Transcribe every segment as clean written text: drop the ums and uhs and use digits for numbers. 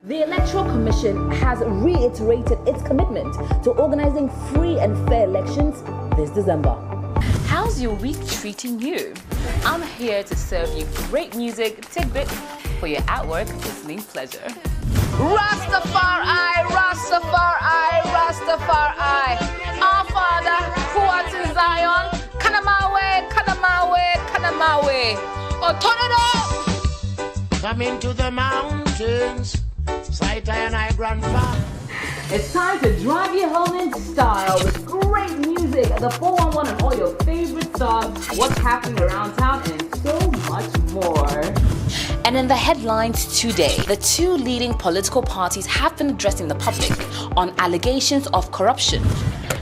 The Electoral Commission has reiterated its commitment to organizing free and fair elections this December. How's your week treating you? I'm here to serve you great music tidbits for your at-work listening pleasure. Rastafari, Rastafari, Rastafari. Our Father, who art in Zion, come my way, come my way, come my way. Oh, turn it up! Come into the mountains, sight and I grandfather. It's time to drive you home in style with great music, the 411 and all your favorite songs, what's happening around town, and so much more. And in the headlines today, the two leading political parties have been addressing the public on allegations of corruption.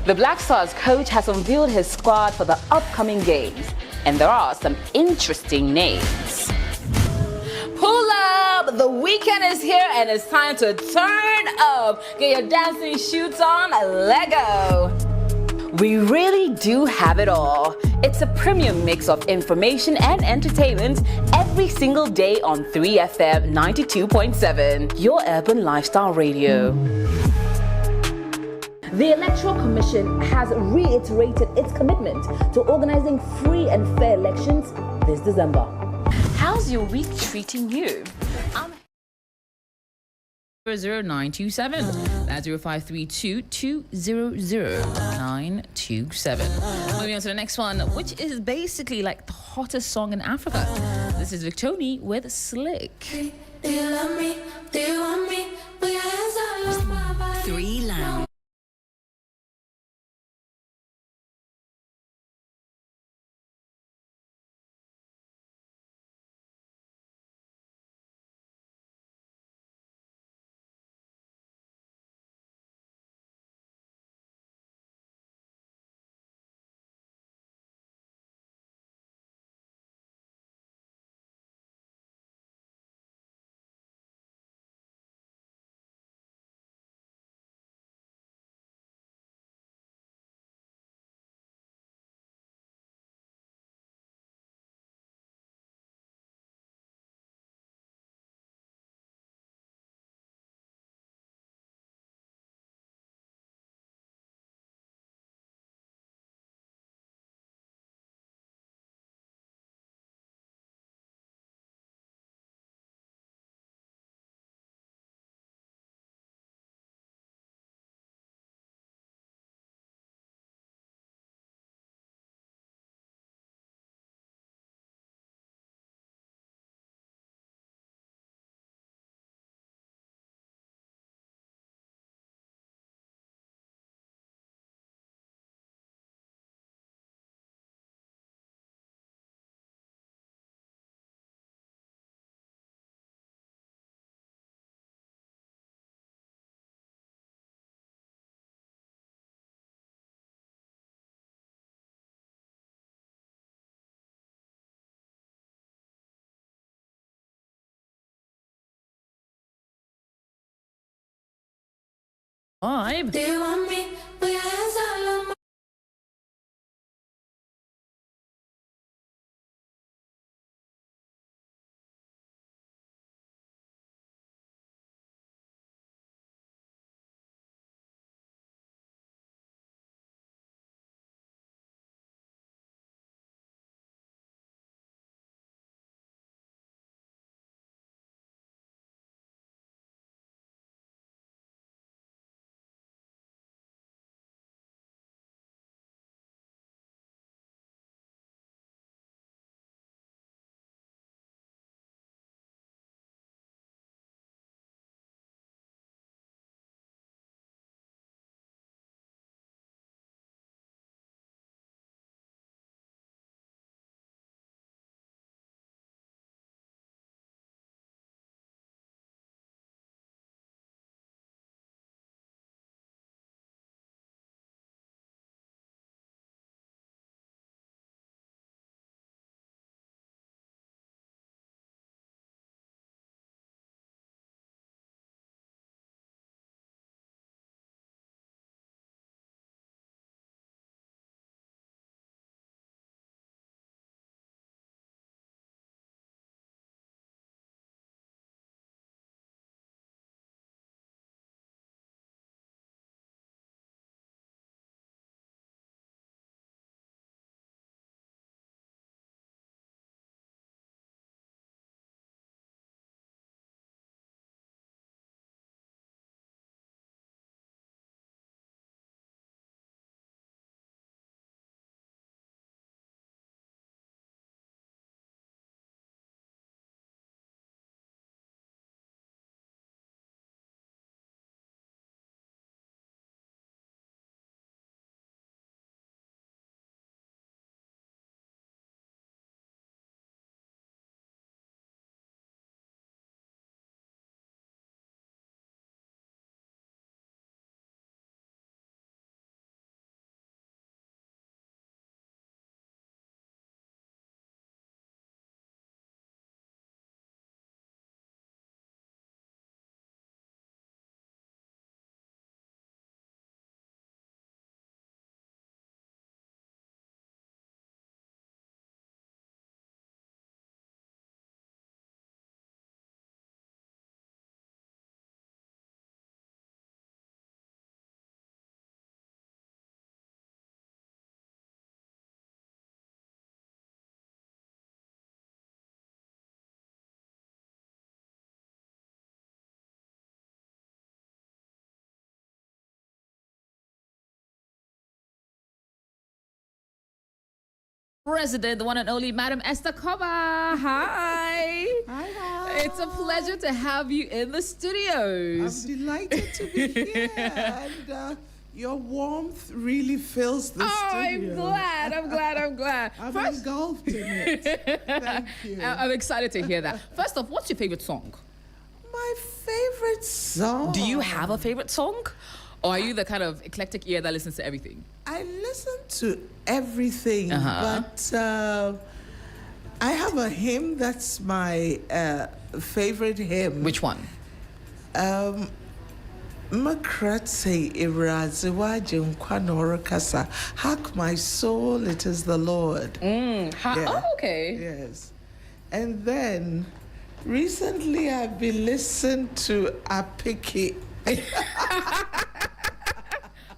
The Black Stars coach has unveiled his squad for the upcoming games, and there are some interesting names. Pull up! The weekend is here and it's time to turn up. Get your dancing shoes on, let go. We really do have it all. It's a premium mix of information and entertainment every single day on 3FM 92.7, your urban lifestyle radio. The Electoral Commission has reiterated its commitment to organizing free and fair elections this December. How's your week treating you? 0927. That's 0532 200 Moving on to the next one, which is basically like the hottest song in Africa. This is Victoni with Slick. Do you love me? Do you want me? Put your hands all over my body. 3 Lounge. Vibe. Do you want me? Put your hands all over my President, the one and only Madam Esther Cobbah. Hi. Hi. It's a pleasure to have you in the studios. I'm delighted to be here. And your warmth really fills the studio. I'm glad. I'm engulfed in it. Thank you. I'm excited to hear that. First off, what's your favorite song? My favorite song. Do you have a favorite song? Or are you the kind of eclectic ear that listens to everything? I listen to everything, but I have a hymn that's my favorite hymn. Which one? Makratse iraziwaje nkwanoro kasa. Hark my soul, it is the Lord. Oh, okay. Yes. And then recently I've been listening to Apiki.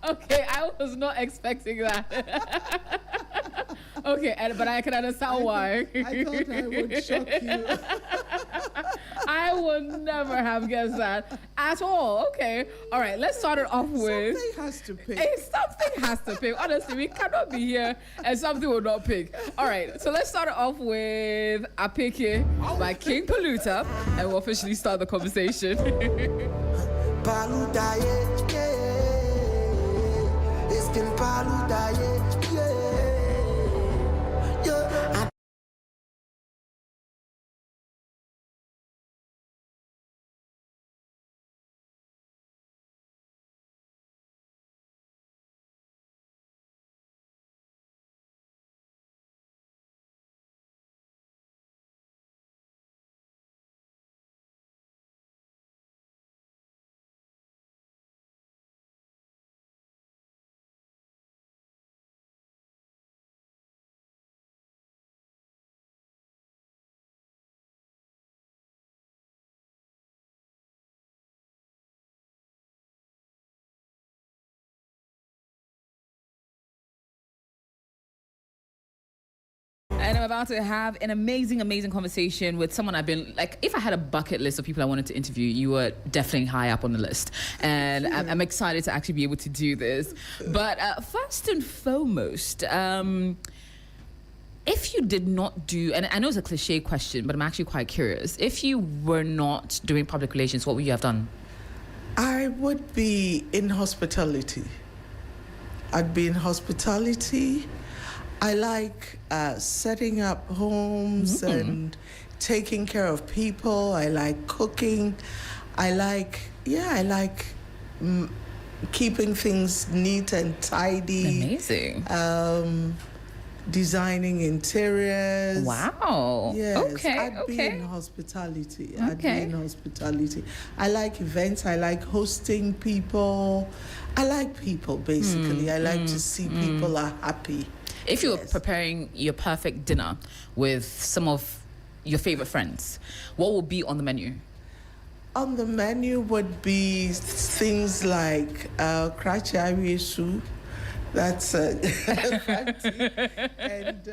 Okay, I was not expecting that. Okay, but I can understand why. I thought I would shock you. I would never have guessed that at all. Okay, all right, let's start it off with... Something has to pick. Something has to pick. Honestly, we cannot be here and something will not pick. All right, so let's start it off with Apiki by King Polluter, and we'll officially start the conversation. And I'm about to have an amazing conversation with someone I've been, like, if I had a bucket list of people I wanted to interview, you were definitely high up on the list. And I'm excited to actually be able to do this. But first and foremost, if you did not do, and I know it's a cliche question, but I'm actually quite curious. If you were not doing public relations, what would you have done? I would be in hospitality. I'd be in hospitality. I like setting up homes and taking care of people. I like cooking. I like keeping things neat and tidy. Amazing. Designing interiors. Wow. Yes. Okay. I'd be in hospitality. I'd be in hospitality. I like events. I like hosting people. I like people, basically. I like to see people are happy. If you were preparing your perfect dinner with some of your favorite friends, what would be on the menu? On the menu would be things like krachi soup. That's fancy. And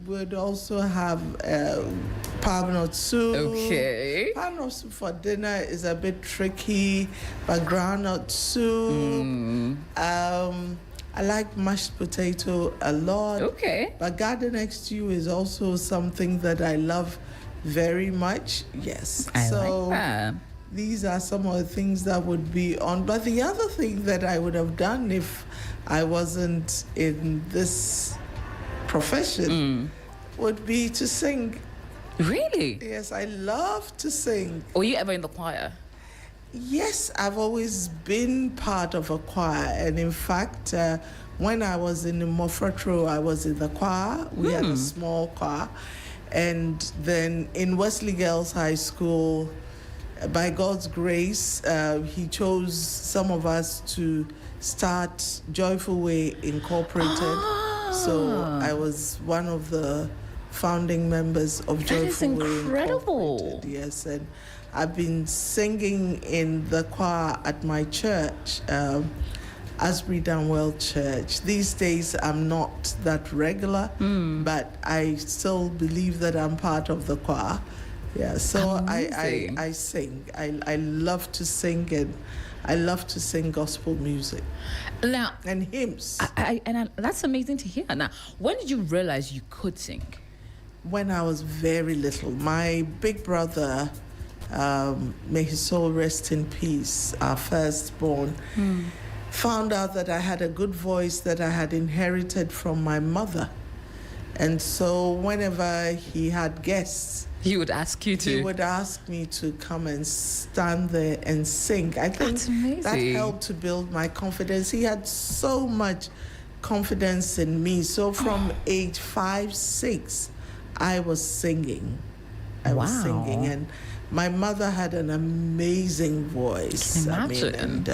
would also have palm nut soup. Okay. Palm nut soup for dinner is a bit tricky, but groundnut soup. I like mashed potato a lot. Okay. But garden next to you is also something that I love very much. Yes. I like that. These are some of the things that would be on. But the other thing that I would have done if I wasn't in this profession would be to sing. Really? Yes, I love to sing. Were you ever in the choir? Yes, I've always been part of a choir. And in fact, when I was in the Mofratro, I was in the choir. We had a small choir. And then in Wesley Girls High School, by God's grace, he chose some of us to start Joyful Way Incorporated. So I was one of the founding members of Joyful Way Incorporated. Yes, and I've been singing in the choir at my church, Asbury Downwell Church. These days I'm not that regular, but I still believe that I'm part of the choir. Yeah, so Amazing. I sing. I love to sing, and I love to sing gospel music Now, and hymns. that's amazing to hear. Now, when did you realize you could sing? When I was very little, my big brother, may his soul rest in peace, our firstborn, found out that I had a good voice that I had inherited from my mother. And so whenever he had guests, He would ask you to. he would ask me to come and stand there and sing. I think That's amazing. that helped to build my confidence. He had so much confidence in me. So from age 5, 6, I was singing. I was Wow. singing, and my mother had an amazing voice. Imagine.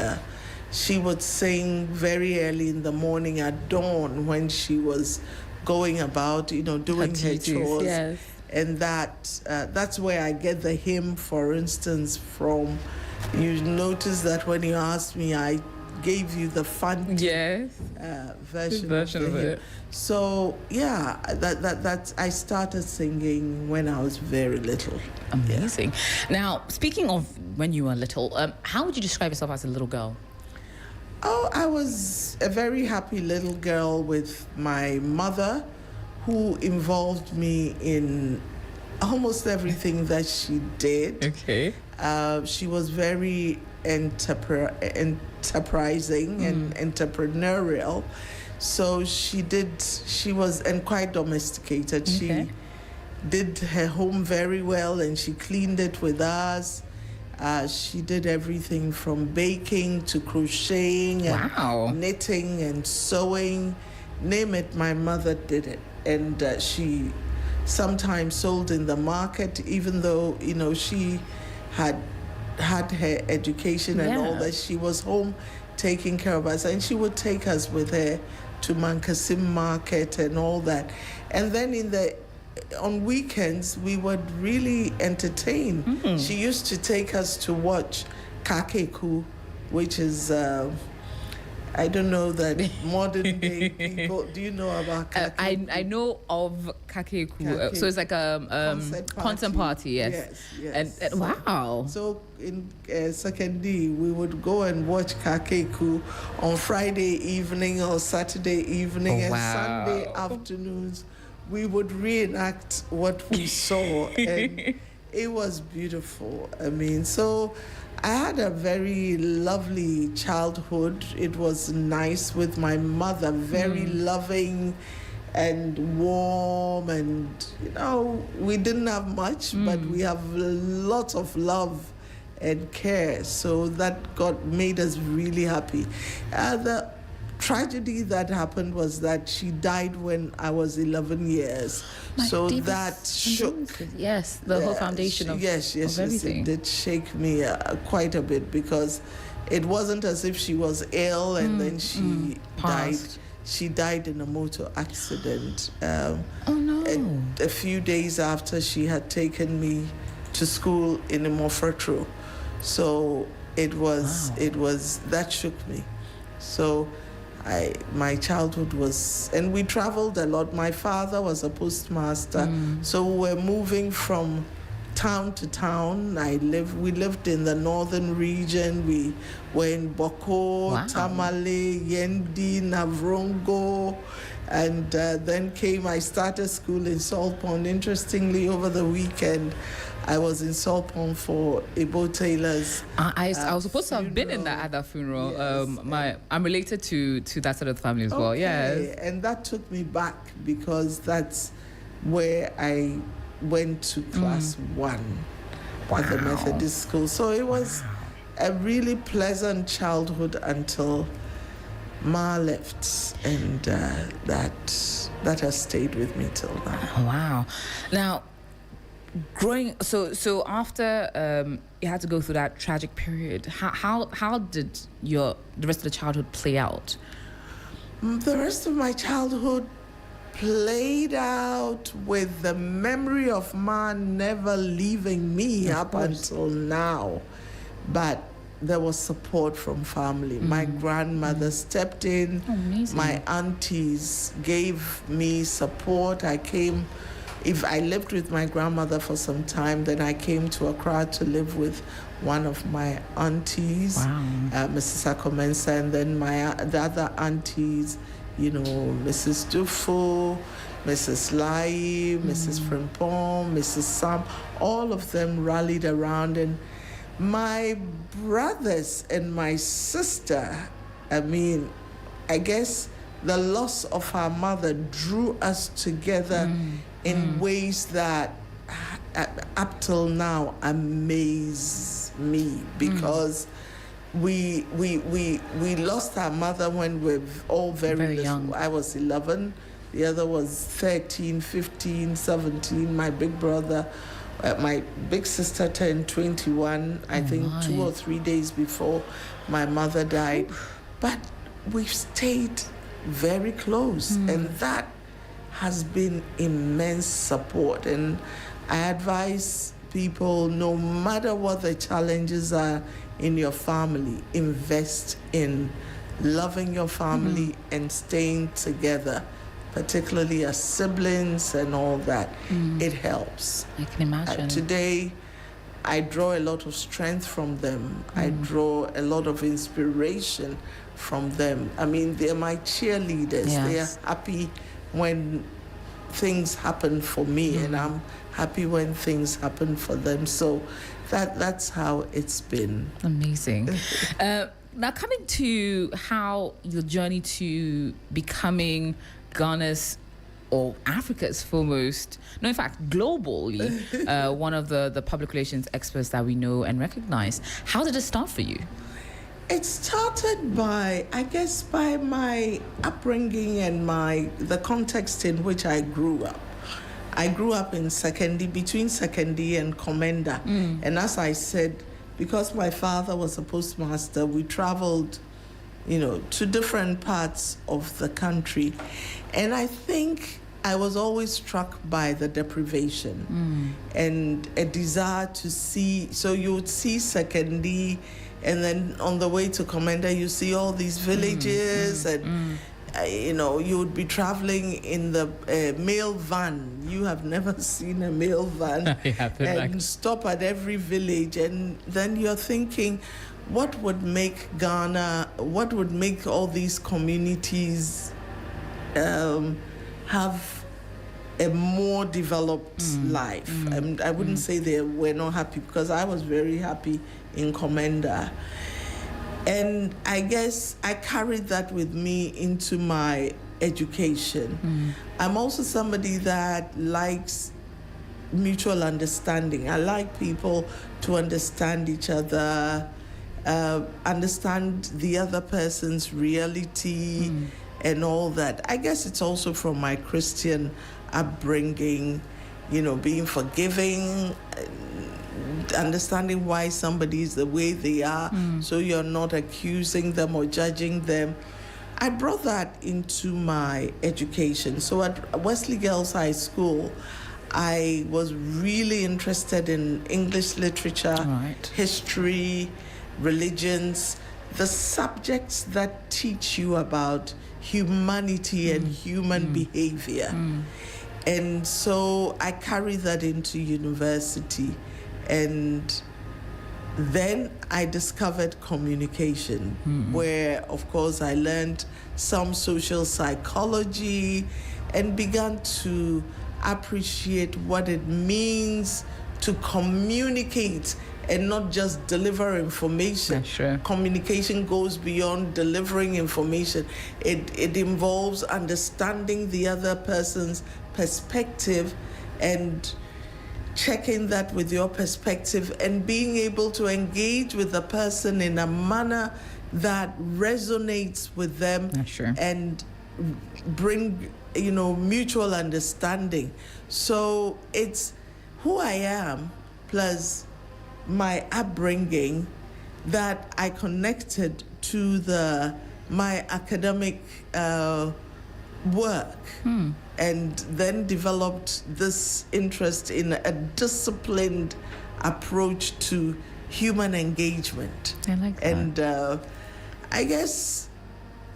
She would sing very early in the morning at dawn when she was going about, doing her duties, chores. yes. And that's where I get the hymn, for instance, from. You notice that when you asked me, I gave you the fun Yes. version of of the it. hymn. So yeah, that I started singing when I was very little. Amazing. Now, speaking of when you were little, how would you describe yourself as a little girl? Oh, I was a very happy little girl with my mother, who involved me in almost everything that she did. Okay. She was very enterprising and entrepreneurial. So she was and quite domesticated. Okay. She did her home very well, and she cleaned it with us. She did everything from baking to crocheting Wow. and knitting and sewing. Name it, my mother did it. And she sometimes sold in the market, even though, she had her education and all Yeah. that. She was home taking care of us, and she would take us with her to Mankasim Market and all that. And then on weekends, we would really entertain. She used to take us to watch Kakeku, which is, I don't know that modern day people. Do you know about Kakeku? I know of Kakeku. Kakeku. So it's like a concert party, yes. Yes. And wow. So in second D, we would go and watch Kakeku on Friday evening or Saturday evening, and Wow. Sunday afternoons we would reenact what we saw, and it was beautiful. So I had a very lovely childhood. It was nice with my mother, very loving and warm, and we didn't have much, but we have lots of love and care. So that made us really happy. The tragedy that happened was that she died when I was 11 years. So that shook. Yes, the whole foundation of Yes, everything. it did shake me quite a bit, because it wasn't as if she was ill and then she died. Passed. She died in a motor accident. Oh no. A few days after she had taken me to school in Imofratro. So it was that shook me. So my childhood was, and we traveled a lot. My father was a postmaster, so we were moving from town to town. We lived in the northern region. We were in Boko, Wow. Tamale, Yendi, Navrongo, and then I started school in Salt Pond. Interestingly, over the weekend, I was in Salt Pond for Ibo Taylor's. I was supposed to have been in that at that funeral. Yes, I'm related to that side of the family as well. Yes. And that took me back, because that's where I went to class 1 at the Methodist school. So it was a really pleasant childhood until Ma left, and that has stayed with me till now. Wow. Now, so after you had to go through that tragic period, how did the rest of the childhood play out? The rest of my childhood played out with the memory of Ma never leaving me up until now. But there was support from family. My grandmother stepped in. Oh, amazing. My aunties gave me support. I came if I lived with my grandmother for some time, then I came to Accra to live with one of my aunties, Mrs. Akomensa, and then the other aunties, Mrs. Dufo, Mrs. Lai, Mrs. Frimpong, Mrs. Sam, all of them rallied around. And my brothers and my sister, I guess the loss of her mother drew us together in ways that up till now amaze me, because we lost our mother when we were all very young. I was 11, the other was 13, 15, 17. My big brother, my big sister turned 21, I think 2 or 3 days before my mother died. But we've stayed very close, and that has been immense support. And I advise people, no matter what the challenges are in your family, invest in loving your family and staying together, particularly as siblings and all that. It helps. I can imagine. Today, I draw a lot of strength from them. I draw a lot of inspiration from them. They're my cheerleaders. Yes. They are happy when things happen for me, and I'm happy when things happen for them. So that's how it's been. Amazing. Now, coming to how your journey to becoming Ghana's or Africa's foremost, no, in fact, globally, one of the public relations experts that we know and recognize. How did it start for you? It started by my upbringing and the context in which I grew up. I grew up in Sekondi, between Sekondi and Komenda. And as I said, because my father was a postmaster, we traveled, to different parts of the country. And I think I was always struck by the deprivation and a desire to see. So you would see Sekondi, and then on the way to Komenda, you see all these villages, and you would be traveling in the mail van. You have never seen a mail van. And stop at every village, and then you're thinking, what would make Ghana, what would make all these communities have a more developed life? I wouldn't say they were not happy, because I was very happy in Komenda. And I guess I carried that with me into my education. I'm also somebody that likes mutual understanding. I like people to understand each other, understand the other person's reality and all that. I guess it's also from my Christian upbringing, being forgiving, understanding why somebody is the way they are, so you're not accusing them or judging them. I brought that into my education. So at Wesley Girls High School, I was really interested in English literature, history, religions, the subjects that teach you about humanity and human behavior. And so I carried that into university. And then I discovered communication, where, of course, I learned some social psychology and began to appreciate what it means to communicate and not just deliver information. Communication goes beyond delivering information. It involves understanding the other person's perspective and checking that with your perspective and being able to engage with the person in a manner that resonates with them and bring, mutual understanding. So it's who I am plus my upbringing that I connected to my academic work. And then developed this interest in a disciplined approach to human engagement. I like that. And I guess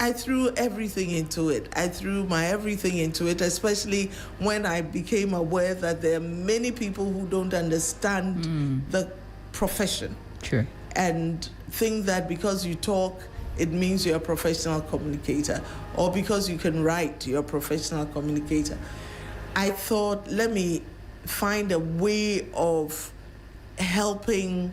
I threw everything into it. I threw my everything into it, especially when I became aware that there are many people who don't understand the profession. Sure. And think that because you talk, it means you're a professional communicator, or because you can write, you're a professional communicator. I thought, let me find a way of helping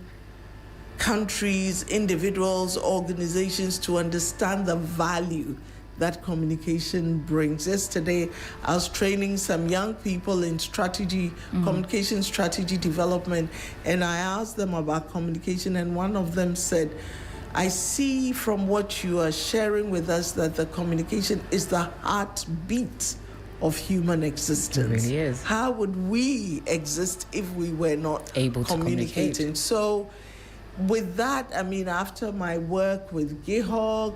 countries, individuals, organizations to understand the value that communication brings. Yesterday, I was training some young people in strategy, communication strategy development, and I asked them about communication, and one of them said, I see from what you are sharing with us that the communication is the heartbeat of human existence. It really is. How would we exist if we were not able to communicating? communicate? So with that, I mean, after my work with GIHOG,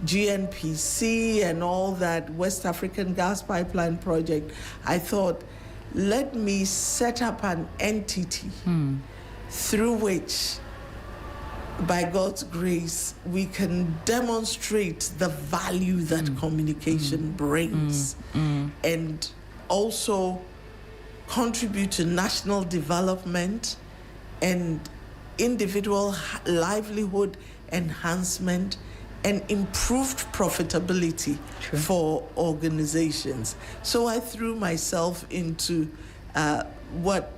GNPC, and all that West African gas pipeline project, I thought, let me set up an entity through which, by God's grace, we can demonstrate the value that communication brings and also contribute to national development and individual livelihood enhancement and improved profitability for organizations. So I threw myself into what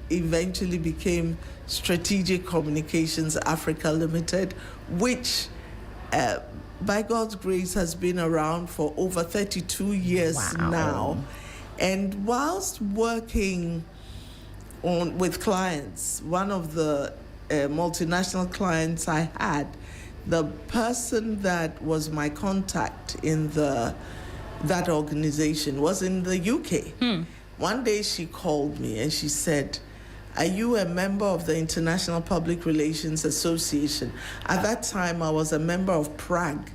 eventually became Strategic Communications Africa Limited, which by God's grace has been around for over 32 years now. And whilst working with clients, one of the multinational clients I had, the person that was my contact in that organization was in the UK. One day she called me and she said, are you a member of the International Public Relations Association? At that time, I was a member of Prague,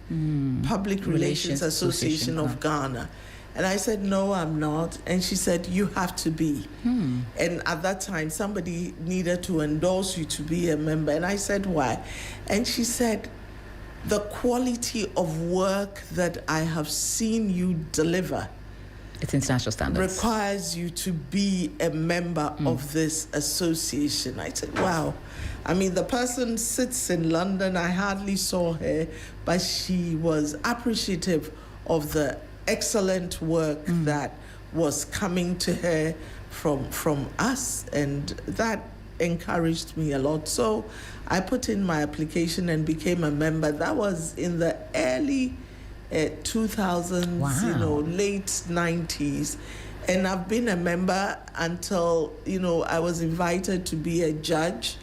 Public Relations Association of Ghana. And I said, no, I'm not. And she said, you have to be. And at that time, somebody needed to endorse you to be a member. And I said, why? And she said, the quality of work that I have seen you deliver, it's international standards, requires you to be a member of this association. I said, wow. I mean, the person sits in London. I hardly saw her, but she was appreciative of the excellent work that was coming to her from us, and that encouraged me a lot. So I put in my application and became a member. That was in the early 2000s, late 90s. And I've been a member until, I was invited to be a judge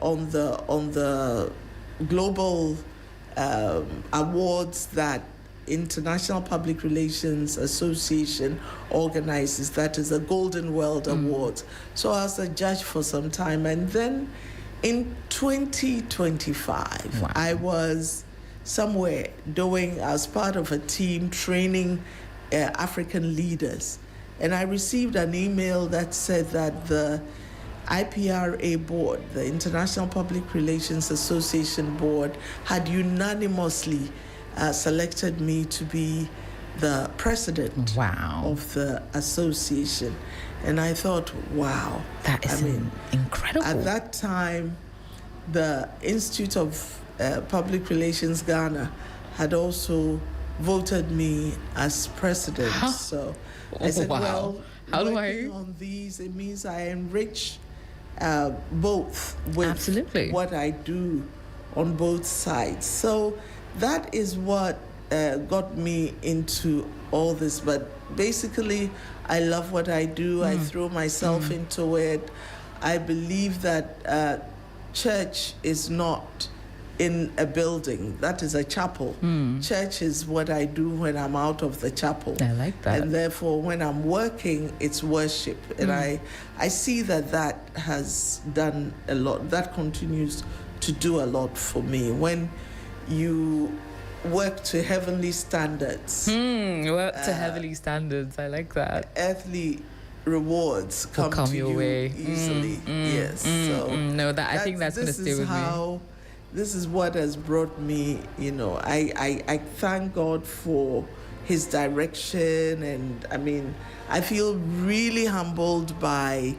on the global awards that International Public Relations Association organizes. That is the Golden World Awards. So I was a judge for some time. And then in 2025, I was somewhere as part of a team training African leaders. And I received an email that said that the IPRA board, the International Public Relations Association board, had unanimously selected me to be the president of the association. And I thought, wow. That is incredible. At that time, the Institute of Public Relations Ghana had also voted me as president. So I said, well, how do working on these, it means I enrich both with what I do on both sides. So that is what got me into all this. But basically, I love what I do. I throw myself into it. I believe that church is not in a building. That is a chapel. Church is what I do when I'm out of the chapel. I like that. And therefore, when I'm working, it's worship. And I see that has done a lot. That continues to do a lot for me. When you work to heavenly standards. Work to heavenly standards. I like that. Earthly rewards come to your you way easily. Yes. So no, I think that's going to stay with me. This is how this is what has brought me, I thank God for his direction, and I mean, I feel really humbled by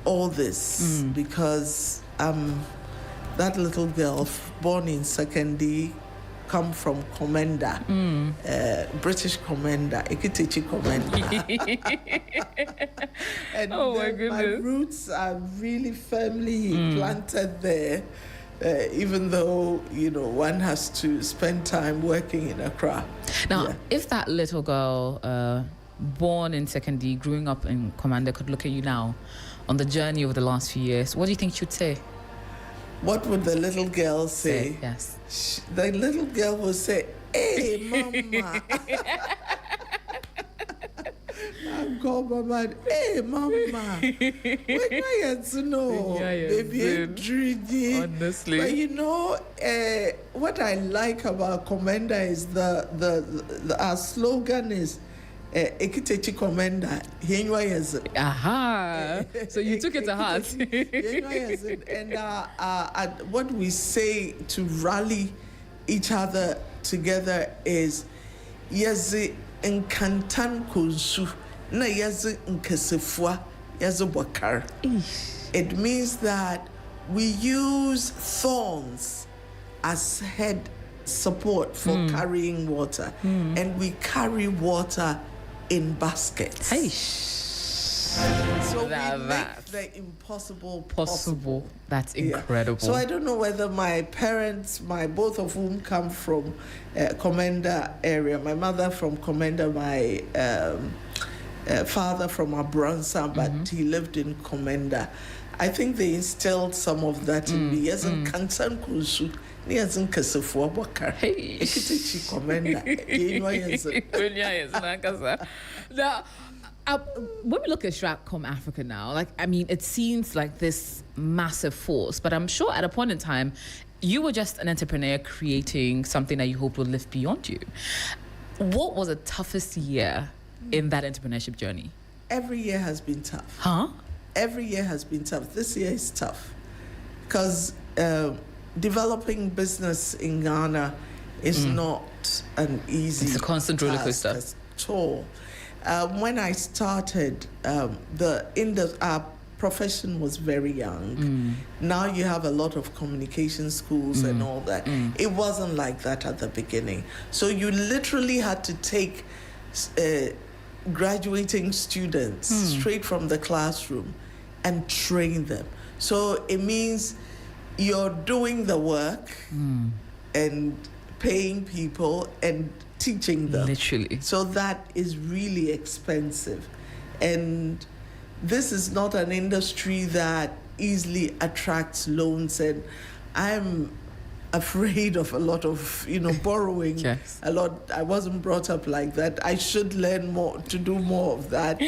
all this because that little girl born in Secondary, come from Commander, British Commander, Ekitechi Commander. And my roots are really firmly planted there, even though, one has to spend time working in Accra. Now, if that little girl born in Secondary, growing up in Commander, could look at you now on the journey over the last few years, what do you think she'd say? What would the little girl say? Yes. The little girl would say, "Hey, Mama." I'm called Mama. Hey, Mama. We're going to know, baby, dreamy. Honestly. But what I like about Commander is our slogan is Ekitechi Commander. Aha. So you took it to heart. And what we say to rally each other together is Yazi Nkantan Kunsu na Yazi Nkesefua Yazi Wakar. It means that we use thorns as head support for carrying water, and we carry water in baskets. So we make the impossible possible. That's incredible. So I don't know whether my parents, both of whom come from Commander area, my mother from Commander, my father from Abransa, but he lived in Commander. I think they instilled some of that in me. Yes, and Kansan Kunsu. Yes, and Kasafua Bakar. Hey, Ekitechi Commander. Now, when we look at Stratcom Africa now, it seems like this massive force, but I'm sure at a point in time, you were just an entrepreneur creating something that you hoped would live beyond you. What was the toughest year in that entrepreneurship journey? Every year has been tough. Huh? Every year has been tough. This year is tough because developing business in Ghana is not an easy. It's a constant roller coaster. At all. When I started, our profession was very young. Now you have a lot of communication schools and all that. It wasn't like that at the beginning. So you literally had to take graduating students straight from the classroom and train them. So it means you're doing the work and paying people and teaching them. Literally. So that is really expensive. And this is not an industry that easily attracts loans, and I'm afraid of a lot of, borrowing. Yes. A lot. I wasn't brought up like that. I should learn more to do more of that.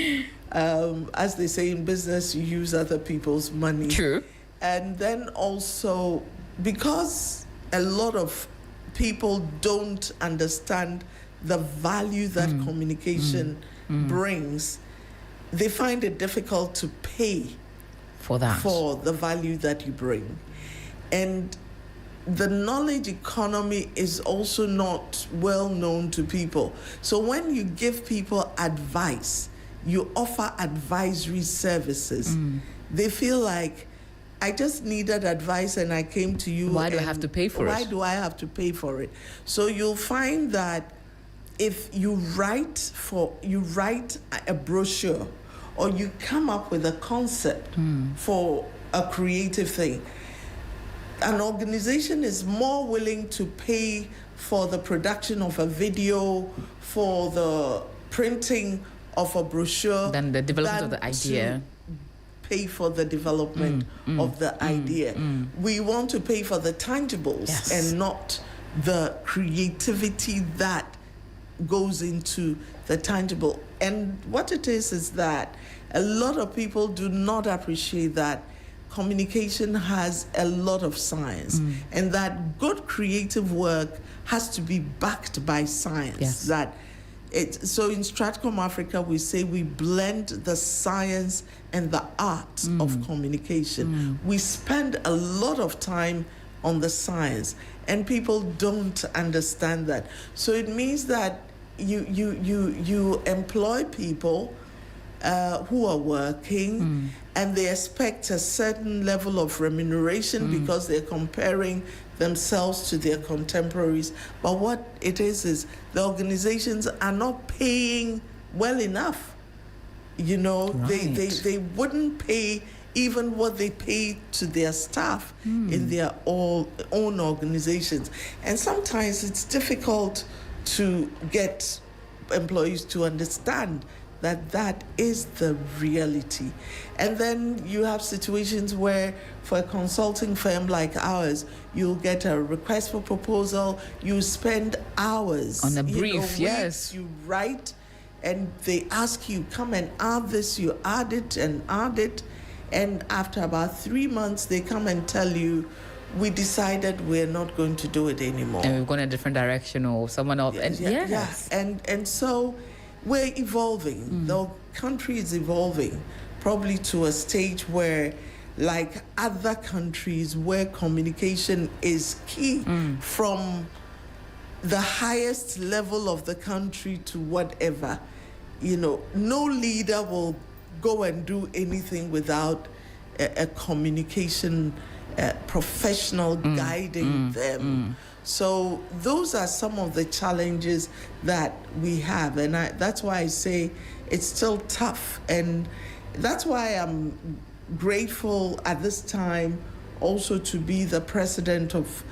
As they say in business, you use other people's money. True. And then also, because a lot of people don't understand the value that communication brings, they find it difficult to pay for the value that you bring. And the knowledge economy is also not well known to people. So when you give people advice, you offer advisory services, they feel like, I just needed advice and I came to you. Why do I have to pay for it? Why do I have to pay for it? So you'll find that if you write a brochure or you come up with a concept for a creative thing, an organization is more willing to pay for the production of a video, for the printing of a brochure, than the development of the idea. Pay for the development of the idea. We want to pay for the tangibles and not the creativity that goes into the tangible. And what it is that a lot of people do not appreciate that communication has a lot of science, and that good creative work has to be backed by science. So in Stratcom Africa, we say we blend the science and the art of communication. We spend a lot of time on the science, and people don't understand that. So it means that you employ people who are working, and they expect a certain level of remuneration because they're comparing themselves to their contemporaries. But what it is the organizations are not paying well enough. You know, they wouldn't pay even what they pay to their staff in their own organizations. And sometimes it's difficult to get employees to understand that is the reality. And then you have situations where, for a consulting firm like ours, you'll get a request for proposal, you spend hours on a brief, weeks, you write, and they ask you, come and add this, you add it, and after about 3 months, they come and tell you, we decided we're not going to do it anymore. And we've gone a different direction, or someone else. And so we're evolving. The country is evolving, probably to a stage where, like other countries where communication is key, from the highest level of the country to whatever, no leader will go and do anything without a communication professional guiding them. So those are some of the challenges that we have, and that's why I say it's still tough, and that's why I'm grateful at this time also to be the president of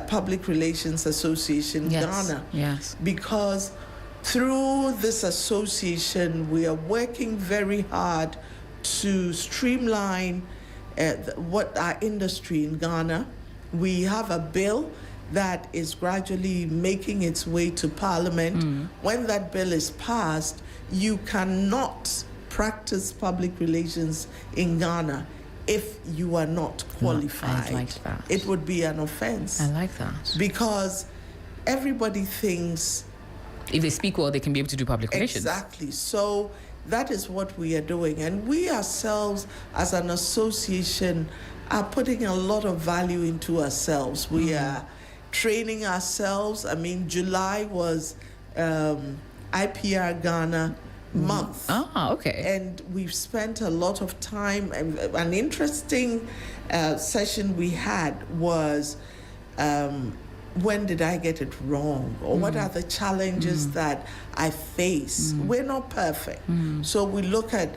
Public Relations Association Ghana. Yes. Because through this association, we are working very hard to streamline what our industry in Ghana. We have a bill that is gradually making its way to Parliament. When that bill is passed, you cannot practice public relations in Ghana if you are not qualified. I like that. It would be an offense. I like that. Because everybody thinks... if they speak well, they can be able to do public relations. Exactly. So that is what we are doing. And we ourselves, as an association, are putting a lot of value into ourselves. We are training ourselves. I mean, July was IPR Ghana month. Ah, okay. And we've spent a lot of time. An interesting session we had was, when did I get it wrong? Or what are the challenges that I face? We're not perfect. So we look at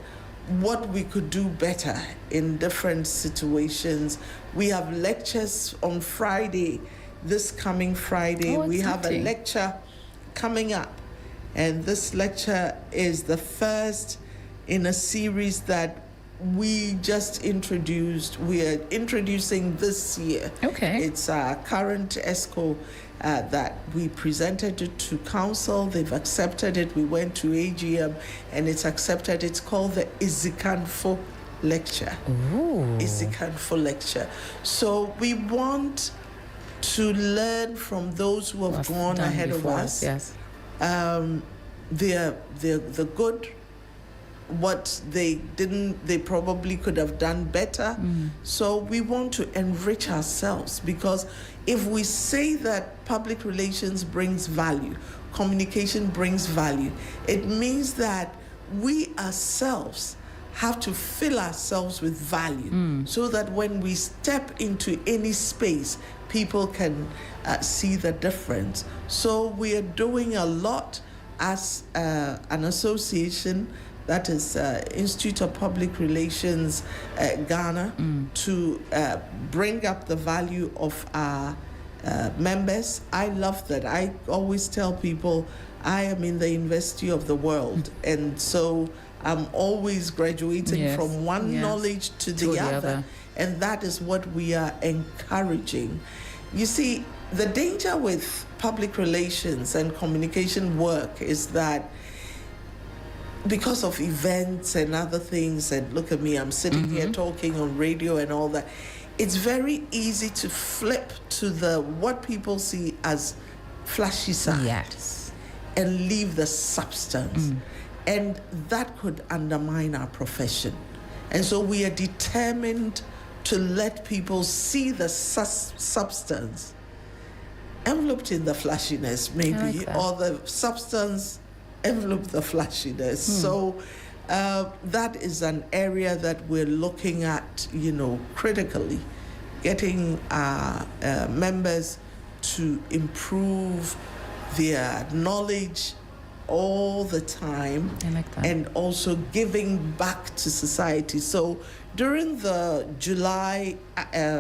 what we could do better in different situations. We have lectures on Friday. This coming Friday, we have a lecture coming up. And this lecture is the first in a series that we just introduced. We are introducing this year. Okay. It's our current ESCO that we presented it to council. They've accepted it. We went to AGM and it's accepted. It's called the Izikanfo Lecture. Ooh. Izikanfo Lecture. So we want to learn from those who have gone ahead of us. Yes. The good, what they didn't, they probably could have done better. So we want to enrich ourselves, because if we say that public relations brings value, communication brings value, it means that we ourselves have to fill ourselves with value so that when we step into any space, people can see the difference. So we are doing a lot as an association, that is Institute of Public Relations Ghana, to bring up the value of our members. I love that. I always tell people I am in the university of the world, and so I'm always graduating from one knowledge to the other. And that is what we are encouraging. You see, the danger with public relations and communication work is that because of events and other things, and look at me, I'm sitting here talking on radio and all that, it's very easy to flip to what people see as flashy side. Yes. And leave the substance. And that could undermine our profession. And so we are determined to let people see the substance enveloped in the flashiness, maybe, like that. or the substance enveloped the flashiness. So that is an area that we're looking at, critically, getting our members to improve their knowledge all the time. I like that. And also giving back to society. So during the July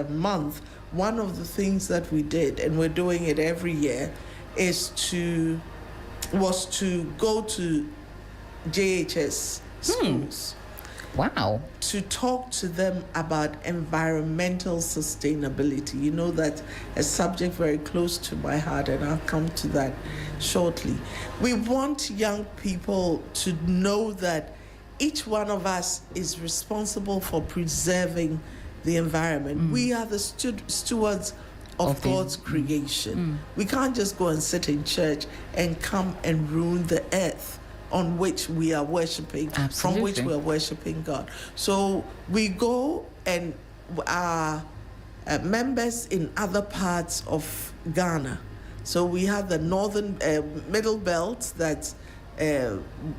month, one of the things that we did, and we're doing it every year, was to go to JHS schools. Wow. To talk to them about environmental sustainability. You know, that's a subject very close to my heart, and I'll come to that shortly. We want young people to know that each one of us is responsible for preserving the environment. We are the stewards of God's creation. We can't just go and sit in church and come and ruin the earth on which we are worshiping, from which we are worshiping God. So we go, and our members in other parts of Ghana. So we have the northern middle belt, that's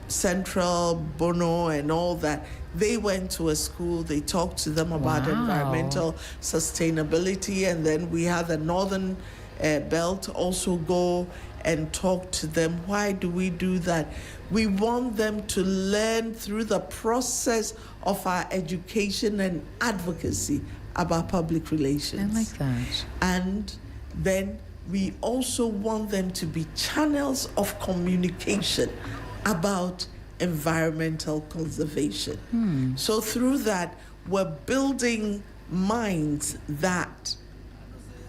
Central, Bono, and all that. They went to a school, they talked to them about environmental sustainability, and then we have the northern belt also go and talk to them. Why do we do that? We want them to learn through the process of our education and advocacy about public relations. I like that. And then we also want them to be channels of communication about environmental conservation. So through that, we're building minds that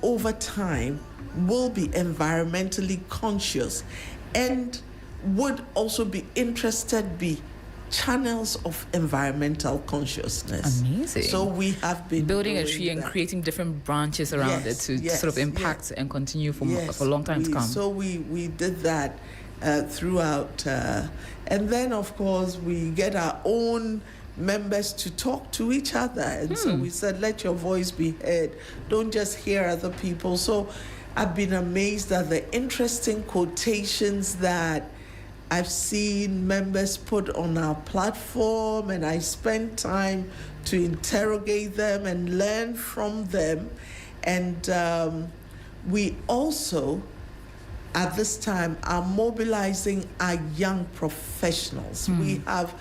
over time will be environmentally conscious and would also be channels of environmental consciousness. Amazing. So we have been building a doing tree and that. creating different branches around it to sort of impact and continue for a long time to come. So we did that throughout. And then, of course, we get our own members to talk to each other. And so we said, let your voice be heard. Don't just hear other people. So I've been amazed at the interesting quotations that I've seen members put on our platform, and I spend time to interrogate them and learn from them. And we also, at this time, are mobilizing our young professionals. We have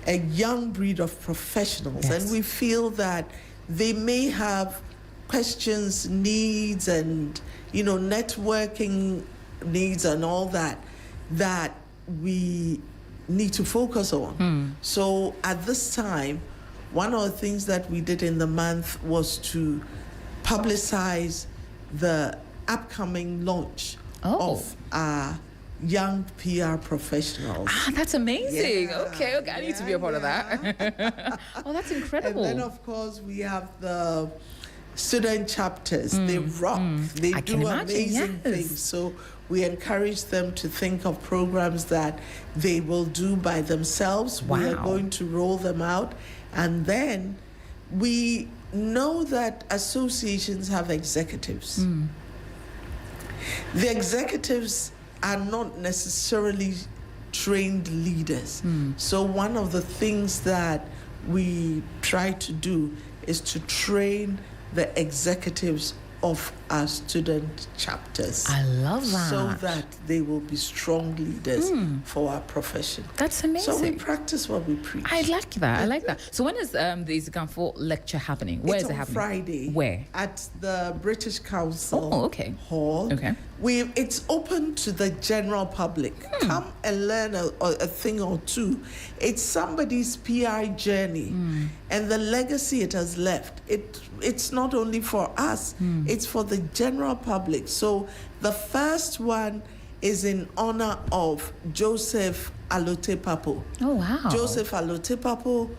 a young breed of professionals, and we feel that they may have questions, needs, and networking needs and all that we need to focus on. So at this time, one of the things that we did in the month was to publicize the upcoming launch of our young PR professionals. That's amazing. Yeah, Okay. I need to be a part of that. Oh, that's incredible. And then, of course, we have the student chapters. They rock. They do amazing things. So we encourage them to think of programs that they will do by themselves. We are going to roll them out. And then we know that associations have executives. The executives are not necessarily trained leaders. So one of the things that we try to do is to train the executives of our student chapters. I love that. So that they will be strong leaders for our profession. That's amazing. So we practice what we preach. I like that. So when is the Izikanfo lecture happening? Where is it happening? Friday. Where? At the British Council Hall. Okay. It's open to the general public. Come and learn a thing or two. It's somebody's PR journey and the legacy it has left. It's not only for us, it's for the general public. So the first one is in honor of Joseph Alotepapo. Oh, wow. Joseph Alotepapo,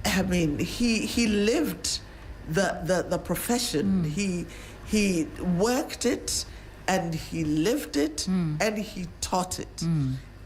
I mean, he lived the profession. He worked it, and he lived it, and he taught it.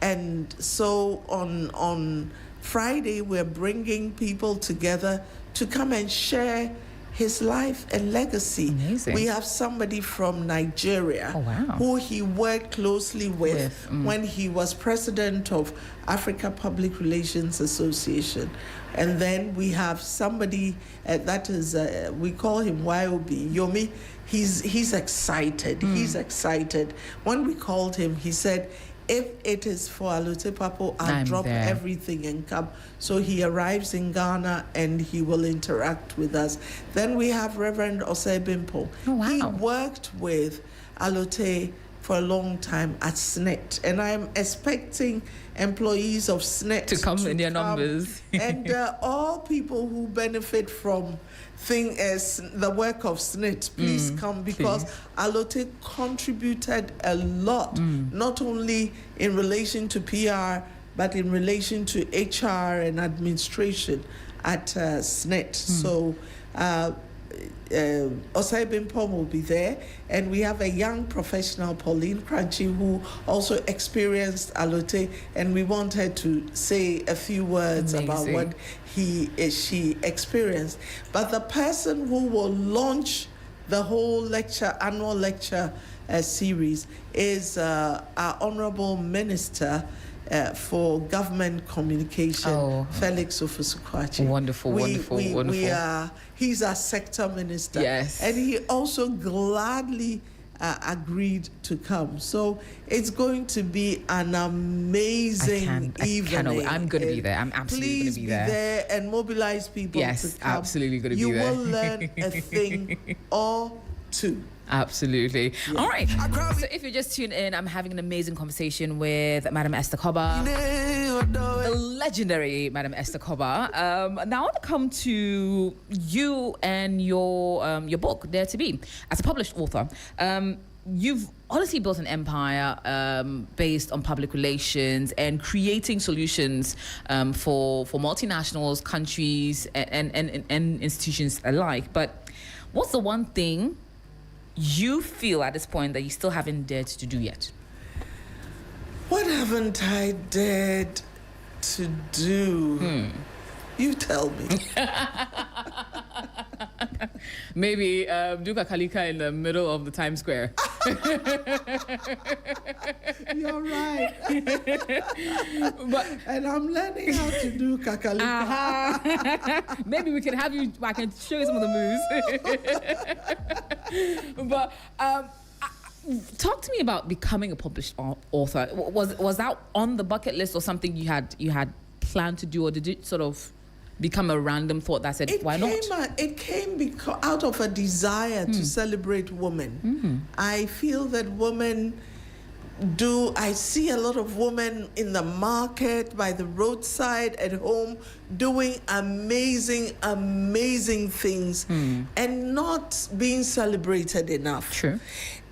And so on Friday, we're bringing people together to come and share his life and legacy. Amazing. We have somebody from Nigeria who he worked closely with when he was president of Africa Public Relations Association. And then we have somebody that is, we call him YOB, Yomi. He's excited. He's excited. When we called him, he said, if it is for Alote Papo, I'll drop everything and come. So he arrives in Ghana and he will interact with us. Then we have Reverend Osei Bimpo. He worked with Alote for a long time at SNET. And I'm expecting employees of SNET to come in their numbers. And all people who benefit from the work of SNET, please come, because Alote contributed a lot, not only in relation to PR, but in relation to HR and administration at SNET. So Osei Bimpom will be there, and we have a young professional, Pauline Crunchy, who also experienced Alote, and we want her to say a few words about what she experienced. But the person who will launch the whole annual lecture series is our Honorable Minister for Government Communication, Felix Ofosu-Kwakye. Wonderful. He's our sector minister. Yes. And he also gladly agreed to come. So it's going to be an amazing evening. I'm going to be there. I'm absolutely going to be there. Please be there and mobilize people to come. Yes, absolutely going to be there. You will learn a thing or two. Absolutely. Yeah. All right. So if you're just tuned in, I'm having an amazing conversation with Madam Esther Cobbah, the legendary Madam Esther Cobbah. Now I want to come to you and your book, Dare to Be. As a published author, you've honestly built an empire based on public relations and creating solutions for multinationals, countries, and institutions alike. But what's the one thing you feel at this point that you still haven't dared to do yet? What haven't I dared to do? You tell me. Maybe Duka Kalika in the middle of the Times Square. You're right. And I'm learning how to do kakalika. Maybe we can have you, I can show you some of the moves. But talk to me about becoming a published author. Was that on the bucket list or something you had planned to do, or did it sort of become a random thought that said, why not? It came out of a desire to celebrate women. I feel that women I see a lot of women in the market, by the roadside, at home, doing amazing, amazing things and not being celebrated enough. Sure.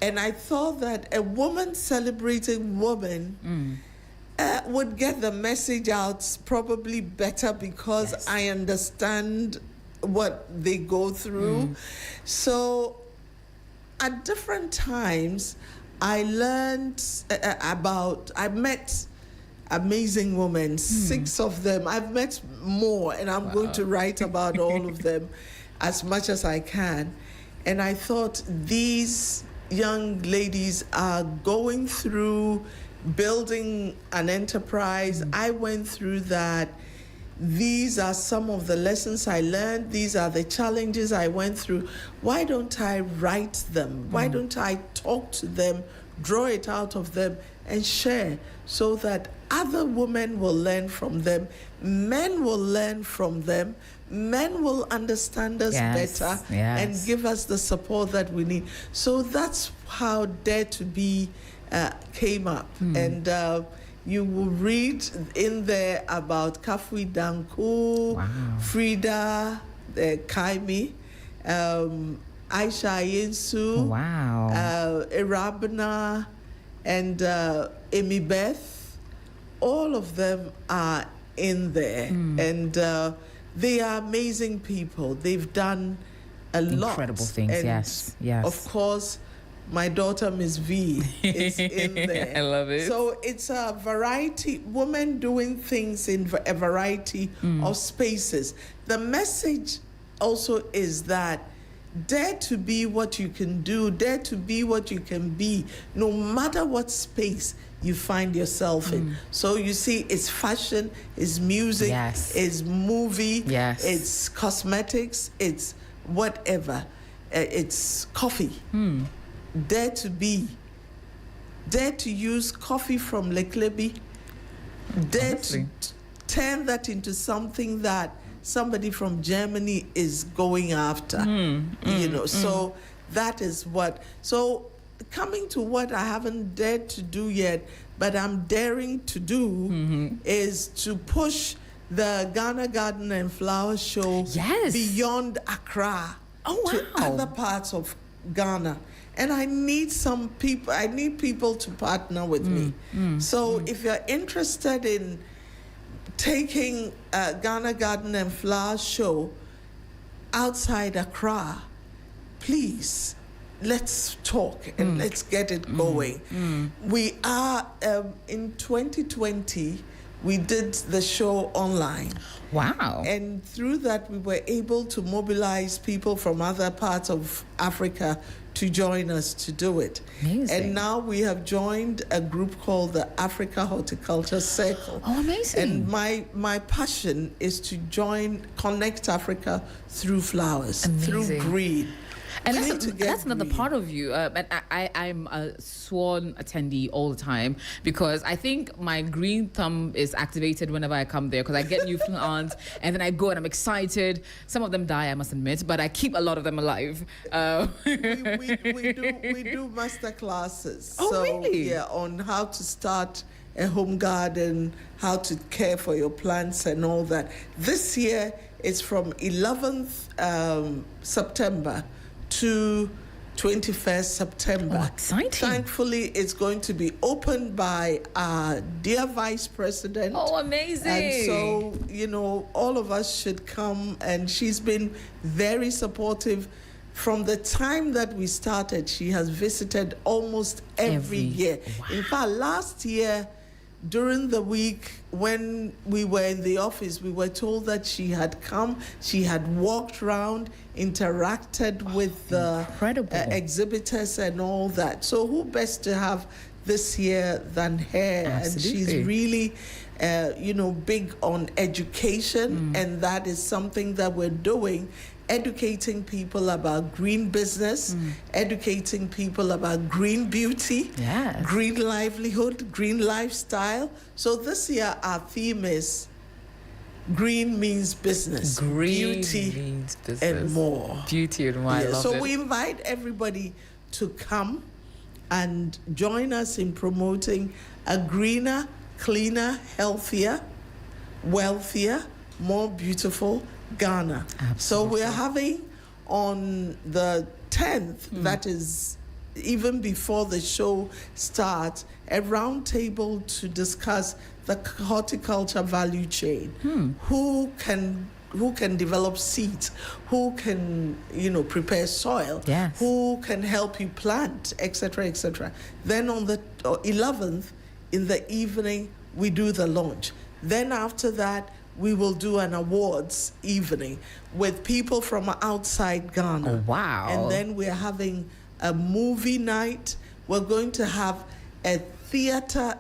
And I thought that a woman celebrating woman would get the message out probably better, because I understand what they go through. So at different times, I learned I met amazing women, 6 of them. I've met more, and I'm going to write about all of them as much as I can. And I thought, these young ladies are going through building an enterprise. I went through that. These are some of the lessons I learned. These are the challenges I went through. Why don't I write them? Why don't I talk to them, draw it out of them, and share, so that other women will learn from them, men will learn from them, men will understand us better and give us the support that we need. So that's how Dare to Be came up. And you will read in there about Kafui Danko, Frida Kaimi, Aisha Yensu, Irabna, and Amy Beth. All of them are in there. And they are amazing people. They've done a lot. Incredible things, and yes. Of course, my daughter, Miss V, is in there. I love it. So it's a variety, women doing things in a variety of spaces. The message also is that Dare to be what you can do. Dare to be what you can be, no matter what space you find yourself in. So you see, it's fashion, it's music, Yes. it's movie, Yes. it's cosmetics, it's whatever. It's coffee. Dare to be. Dare to use coffee from Lake Libby. Dare Honestly. to turn that into something that somebody from Germany is going after. So that is what. So coming to what I haven't dared to do yet, but I'm daring to do, is to push the Ghana Garden and Flower Show Yes. beyond Accra to wow. other parts of Ghana. And I need people to partner with me. So if you're interested in taking Ghana Garden and Flower Show outside Accra, please, let's talk and let's get it going. We are, in 2020, we did the show online. Wow. And through that, we were able to mobilize people from other parts of Africa to join us to do it. Amazing. And now we have joined a group called the Africa Horticulture Circle. Oh, amazing. And my passion is to connect Africa through flowers, through Amazing. green. And We need that's, to get that's another green. part of you. And I'm a sworn attendee all the time because I think my green thumb is activated whenever I come there because I get new plants and then I go and I'm excited. Some of them die, I must admit, but I keep a lot of them alive. we do master classes. Oh, really? Yeah, on how to start a home garden, how to care for your plants and all that. This year it's from 11th September to 21st September. Oh, exciting. Thankfully, it's going to be opened by our dear Vice President. Oh, amazing. And so, all of us should come, and she's been very supportive. From the time that we started, she has visited almost every year. Wow. In fact, last year, during the week when we were in the office, we were told that she had come, she had walked around, interacted with the incredible. exhibitors and all that. So who best to have this year than her? Absolutely. And she's really, big on education, and that is something that we're doing. Educating people about green business, educating people about green beauty, Yes. green livelihood, green lifestyle. So this year our theme is green means business, Green beauty means business. and more. Beauty and more. I love So it. we invite everybody to come and join us in promoting a greener, cleaner, healthier, wealthier, more beautiful Ghana. So we're having on the 10th, that is even before the show starts, a round table to discuss the horticulture value chain. Who can develop seeds, who can prepare soil, Yes. who can help you plant, etc., etc. Then on the 11th in the evening we do the launch. Then after that we will do an awards evening with people from outside Ghana. Oh, wow. And then we're having a movie night. We're going to have a theater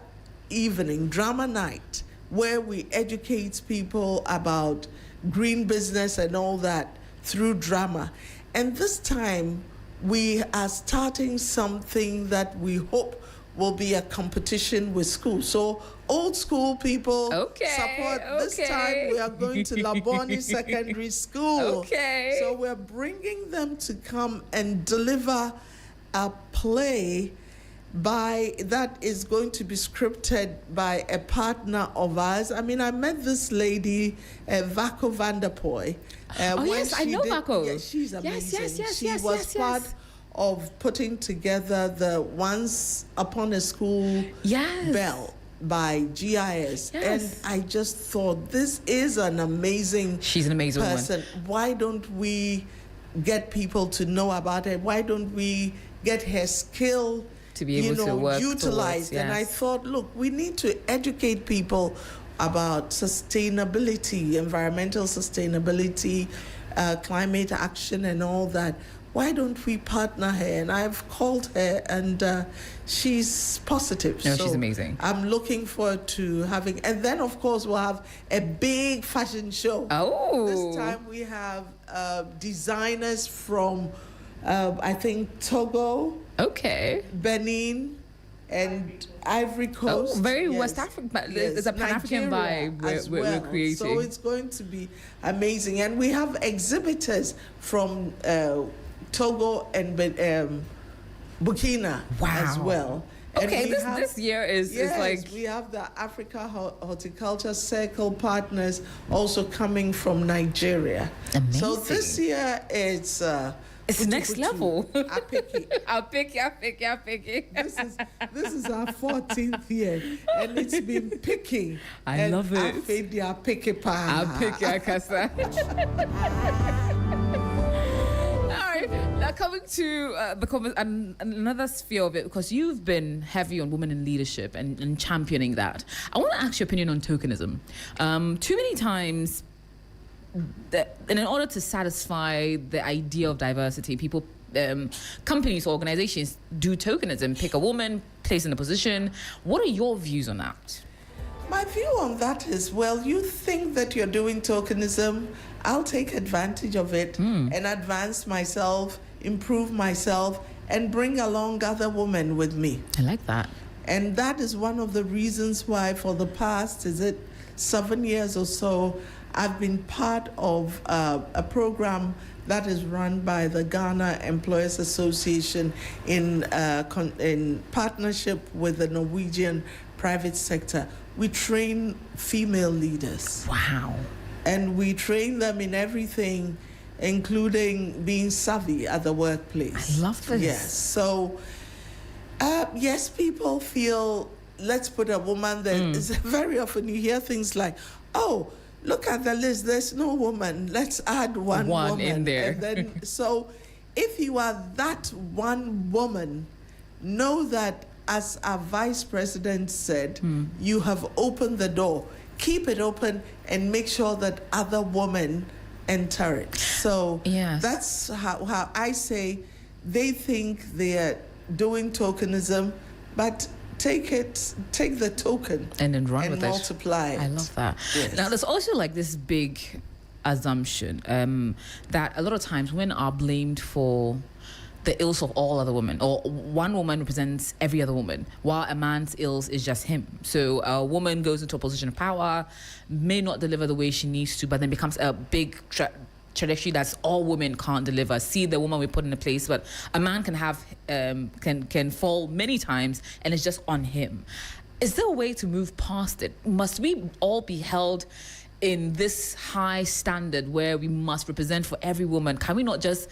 evening, drama night, where we educate people about green business and all that through drama. And this time we are starting something that we hope will be a competition with schools. So old school people support. This time we are going to Laboni Secondary School. Okay. So we're bringing them to come and deliver a play that is going to be scripted by a partner of ours. I mean, I met this lady, Vaco Vanderpoy. Oh, yes, I know Vaco. Yeah, she's amazing. Yes, She was part of putting together the Once Upon a School Bell by GIS. Yes. And I just thought, this is an amazing She's an amazing person. woman. Why don't we get people to know about it? Why don't we get her skill To be able to work utilized? towards, And I yes. thought, look, we need to educate people about sustainability, environmental sustainability, climate action and all that. Why don't we partner her? And I've called her, and she's positive. No, so she's amazing. I'm looking forward to having, and then of course we'll have a big fashion show. Oh. This time we have designers from, I think, Togo, Okay. Benin, and Ivory Coast. Oh, very Yes. West African. Yes. There's a Pan-African Nigeria vibe as we're well. creating. So it's going to be amazing. And we have exhibitors from Togo and Burkina as Wow. well. And Okay, we this year is yes, like... we have the Africa Horticulture Circle partners also coming from Nigeria. So this Amazing. year it's next level. Apiki. I'll pick it. This is our 14th year, and it's been picking. I love it. I'll pick Akasa. All right, now coming to another sphere of it, because you've been heavy on women in leadership and championing that. I want to ask your opinion on tokenism. Too many times, in order to satisfy the idea of diversity, people, companies, organizations do tokenism, pick a woman, place in a position. What are your views on that? My view on that is, well, you think that you're doing tokenism, I'll take advantage of it and advance myself, improve myself, and bring along other women with me. I like that. And that is one of the reasons why for the past, 7 years or so, I've been part of a program that is run by the Ghana Employers Association in partnership with the Norwegian private sector. We train female leaders. Wow. And we train them in everything, including being savvy at the workplace. I love this. Yes. So, yes, people feel, let's put a woman there. Very often you hear things like, oh, look at the list, there's no woman. Let's add one woman in there. And then, so if you are that one woman, know that, as our vice president said, you have opened the door. Keep it open and make sure that other women enter it. So yes. That's how I say they think they're doing tokenism, but take the token and then run and with multiply it. I love that. Yes. Now, there's also like this big assumption that a lot of times women are blamed for the ills of all other women, or one woman represents every other woman, while a man's ills is just him. So a woman goes into a position of power, may not deliver the way she needs to, but then becomes a big trajectory that's all women can't deliver. See the woman we put in a place, but a man can have can fall many times, and it's just on him. Is there a way to move past it? Must we all be held in this high standard where we must represent for every woman? Can we not just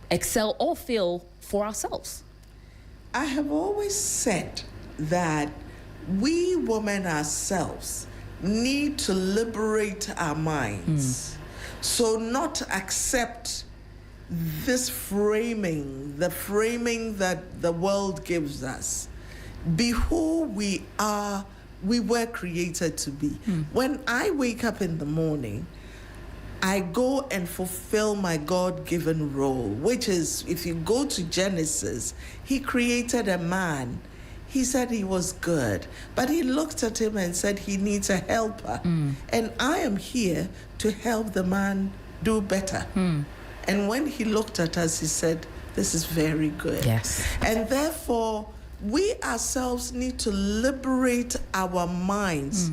excel or fail for ourselves? I have always said that we women ourselves need to liberate our minds. So not accept this framing, the framing that the world gives us. Be who we are, we were created to be. When I wake up in the morning, I go and fulfill my God-given role, which is, if you go to Genesis, he created a man. He said he was good, but he looked at him and said he needs a helper. And I am here to help the man do better. And when he looked at us, he said, this is very good. Yes. And therefore, we ourselves need to liberate our minds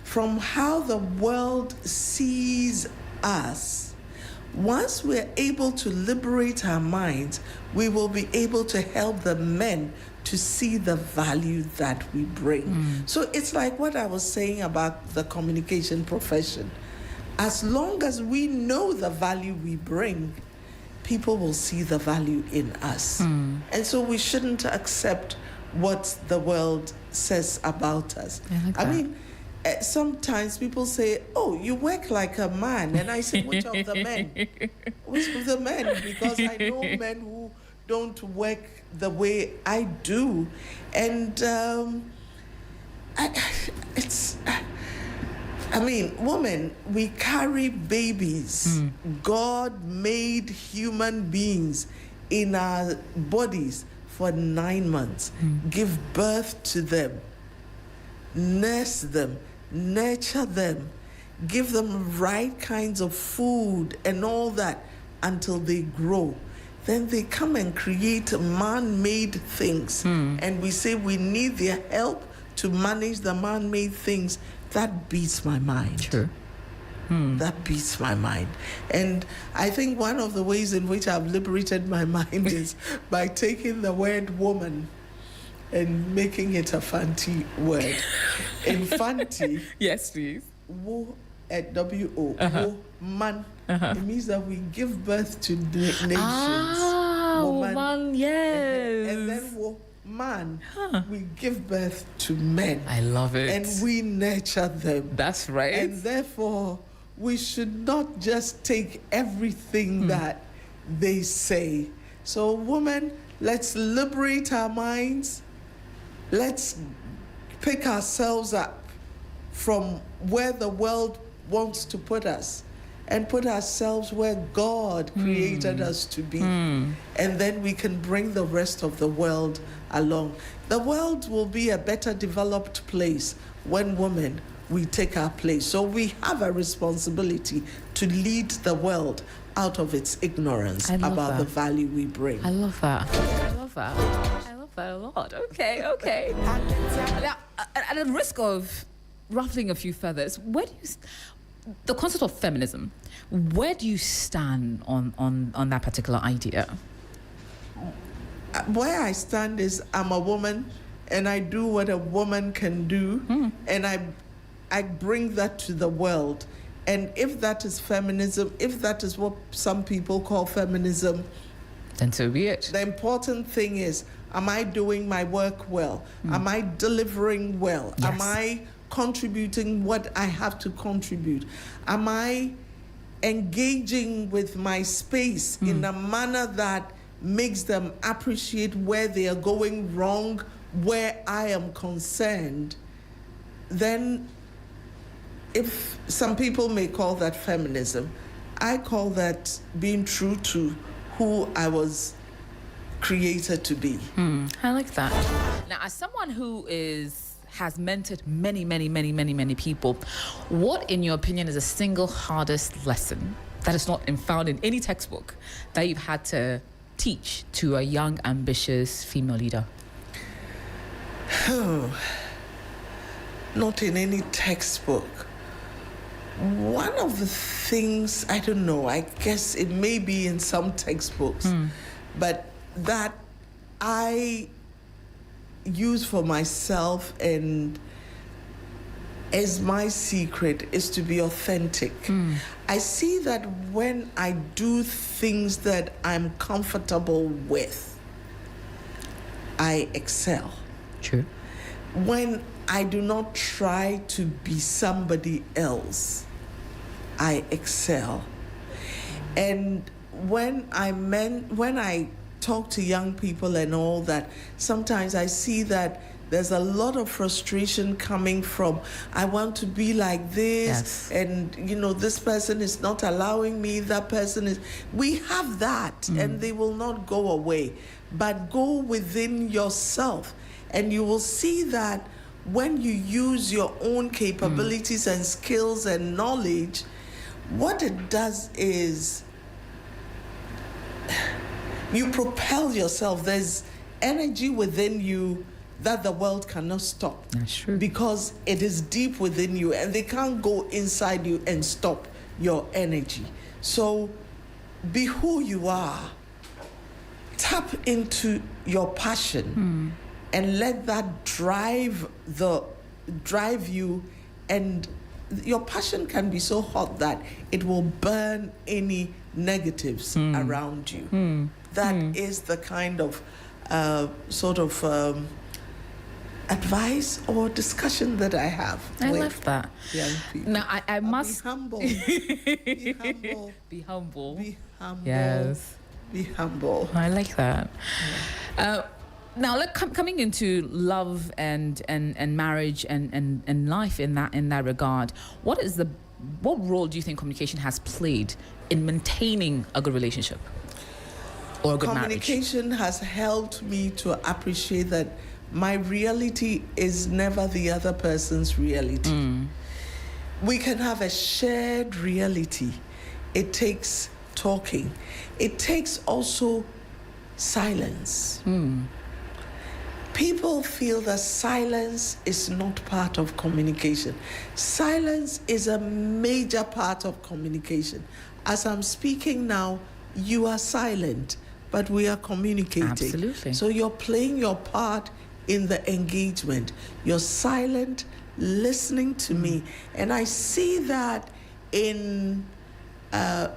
from how the world sees us. Once we're able to liberate our minds, we will be able to help the men to see the value that we bring. So it's like what I was saying about the communication profession. As long as we know the value we bring, people will see the value in us. And so we shouldn't accept what the world says about us. I mean, sometimes people say, oh, you work like a man. And I say, which of the men? Which of the men? Because I know men who don't work the way I do. And I mean, women, we carry babies. God made human beings in our bodies for 9 months. Give birth to them, nurse them, nurture them, give them right kinds of food and all that until they grow. Then they come and create man-made things. And we say we need their help to manage the man-made things. That beats my mind. Sure. That beats my mind. And I think one of the ways in which I've liberated my mind is by taking the word woman and making it a fancy word. In fancy, Yes, please. wo at W-O, wo man. It means that we give birth to nations. Ah, woman, yes. And then wo man, we give birth to men. I love it. And we nurture them. That's right. And therefore, we should not just take everything that they say. So, women, let's liberate our minds. Let's pick ourselves up from where the world wants to put us and put ourselves where God created us to be. And then we can bring the rest of the world along. The world will be a better developed place when women, we take our place. So we have a responsibility to lead the world out of its ignorance I love about that. the value we bring. I love that. I love that. I love that a lot. Okay. Now, at the risk of ruffling a few feathers, where do you, the concept of feminism, where do you stand on that particular idea? Where I stand is I'm a woman and I do what a woman can do, and I bring that to the world. And if that is feminism, if that is what some people call feminism, Then so be it. the important thing is, am I doing my work well? Am I delivering well? Yes. Am I contributing what I have to contribute? Am I engaging with my space in a manner that makes them appreciate where they are going wrong, where I am concerned? Then, if some people may call that feminism, I call that being true to who I was created to be. I like that. Now, as someone who has mentored many people, what, in your opinion, is the single hardest lesson that is not found in any textbook that you've had to teach to a young, ambitious female leader? Not in any textbook. One of the things, I don't know, I guess it may be in some textbooks, but that I use for myself and is my secret is to be authentic. I see that when I do things that I'm comfortable with, I excel. True. When I do not try to be somebody else, I excel. And when I talk to young people and all that, sometimes I see that there's a lot of frustration coming from, I want to be like this, Yes. and this person is not allowing me, that person is. We have that, and they will not go away. But go within yourself, and you will see that when you use your own capabilities and skills and knowledge, what it does is you propel yourself. There's energy within you that the world cannot stop. That's true. Because it is deep within you, and they can't go inside you and stop your energy. So be who you are. Tap into your passion and let that drive you, and your passion can be so hot that it will burn any negatives around you. That is the kind of advice or discussion that I have. I with love that. young people. Now, I must... Be humble. Be humble. Be humble. Be humble. Yes. Be humble. I like that. Now, coming into love and marriage and life in that regard, what role do you think communication has played in maintaining a good relationship or a good marriage? Communication has helped me to appreciate that my reality is never the other person's reality. We can have a shared reality. It takes talking. It takes also silence. People feel that silence is not part of communication. Silence is a major part of communication. As I'm speaking now, you are silent, but we are communicating. Absolutely. So you're playing your part in the engagement. You're silent, listening to me. And I see that in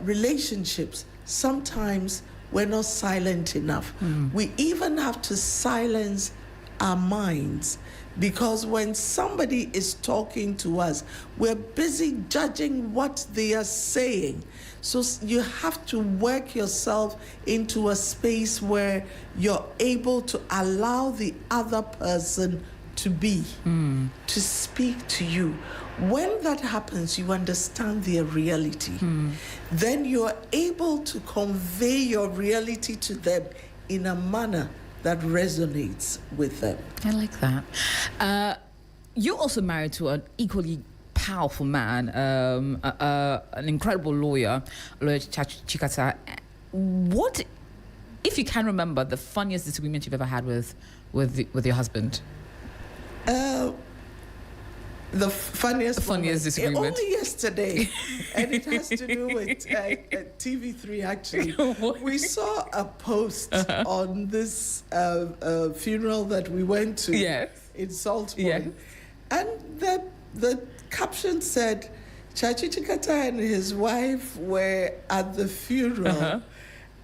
relationships. Sometimes we're not silent enough. We even have to silence our minds, because when somebody is talking to us, we're busy judging what they are saying. So you have to work yourself into a space where you're able to allow the other person to be, to speak to you. When that happens, you understand their reality. Then you're able to convey your reality to them in a manner that resonates with them. I like that. You're also married to an equally powerful man, an incredible lawyer Chikata. What, if you can remember, the funniest disagreement you've ever had with your husband? The funniest disagreement. Only yesterday, and it has to do with TV3. Actually, we saw a post on this funeral that we went to in Saltpond, and the caption said, Chachi Chikata and his wife were at the funeral,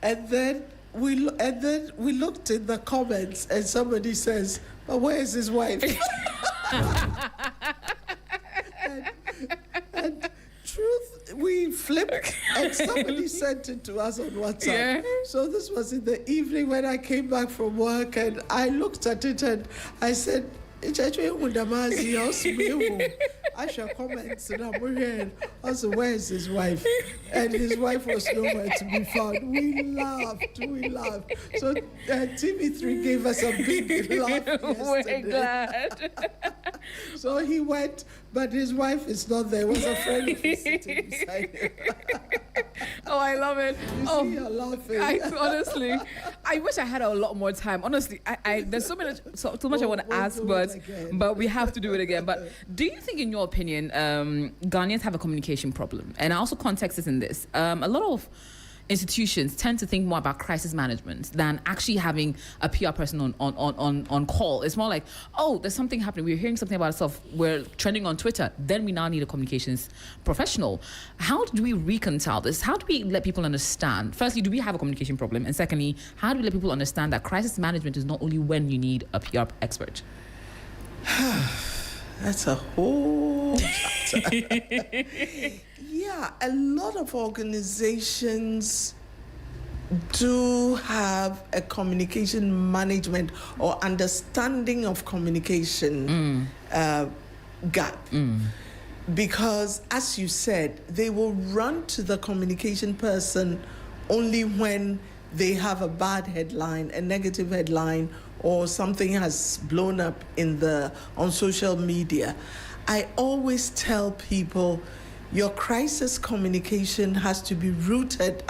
and then we looked in the comments, and somebody says, "But where is his wife?" and truth, we flipped, and somebody sent it to us on WhatsApp. So this was in the evening when I came back from work, and I looked at it and I said, I shall comment, and I'm here. Also, where is his wife? And his wife was nowhere to be found. We laughed. So TV3 gave us a big laugh yesterday. We're glad. So he went, but his wife is not there. It was a friend of his sitting beside him. Oh, I love it. See, you're laughing. Honestly, I wish I had a lot more time. Honestly, there's so much I want to ask, but we have to do it again. But do you think, in your opinion, Ghanaians have a communication problem? And I also context this in this. A lot of institutions tend to think more about crisis management than actually having a PR person on call. It's more like, oh, there's something happening. We're hearing something about ourselves. We're trending on Twitter. Then we now need a communications professional. How do we reconcile this? How do we let people understand? Firstly, do we have a communication problem? And secondly, how do we let people understand that crisis management is not only when you need a PR expert? That's a whole chapter. Yeah, a lot of organizations do have a communication management or understanding of communication gap. Because, as you said, they will run to the communication person only when they have a bad headline, a negative headline, or something has blown up on social media. I always tell people, your crisis communication has to be rooted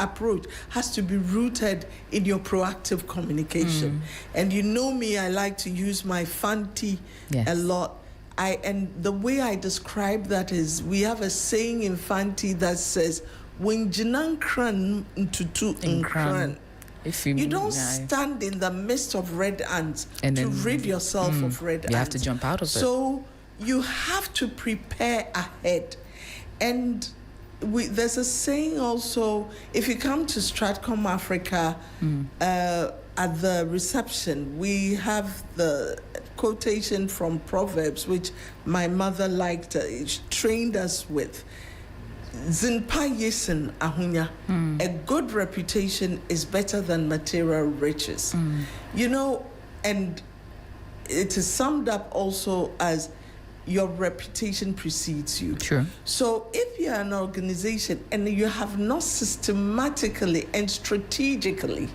in your proactive communication. And you know me, I like to use my Fanti a lot. And the way I describe that is, we have a saying in Fanti that says, "When jinan kran ntutu nkran." You don't stand in the midst of red ants to rid yourself of red ants. You have to jump out of it. So you have to prepare ahead. And there's a saying also, if you come to Stratcom Africa, at the reception, we have the quotation from Proverbs, which my mother liked, trained us with. Zinpa yesen ahunya. A good reputation is better than material riches. You know, And it is summed up also as your reputation precedes you. Sure. So if you're an organization and you have not systematically and strategically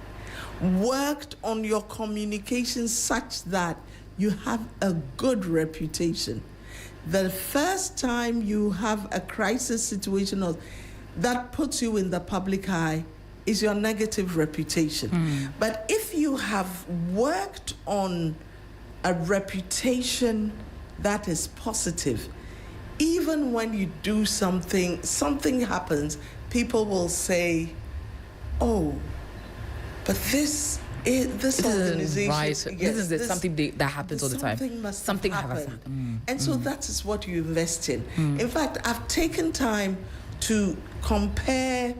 worked on your communication such that you have a good reputation, the first time you have a crisis situation or that puts you in the public eye is your negative reputation. But if you have worked on a reputation that is positive, even when you do something happens, people will say, oh, but this organization, right. yes, this is something that happens all the time. Something Something must have happened. And so that is what you invest in. In fact, I've taken time to compare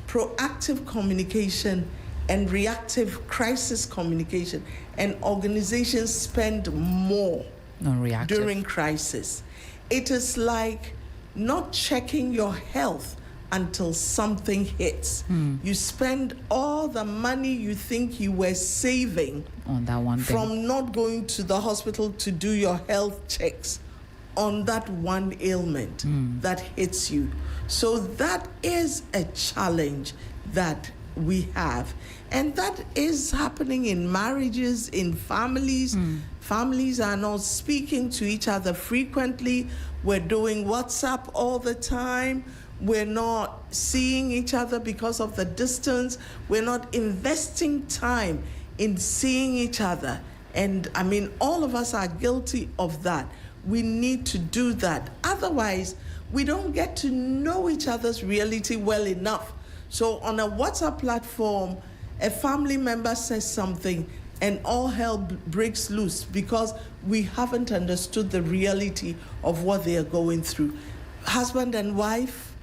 proactive communication and reactive crisis communication, and organizations spend more Non-reactive. during crisis. It is like not checking your health until something hits. You spend all the money you think you were saving On that one thing. from not going to the hospital to do your health checks on that one ailment that hits you. So that is a challenge that we have. And that is happening in marriages, in families. Families are not speaking to each other frequently. We're doing WhatsApp all the time. We're not seeing each other because of the distance. We're not investing time in seeing each other. And I mean, all of us are guilty of that. We need to do that. Otherwise, we don't get to know each other's reality well enough. So on a WhatsApp platform, a family member says something and all hell breaks loose because we haven't understood the reality of what they are going through. Husband and wife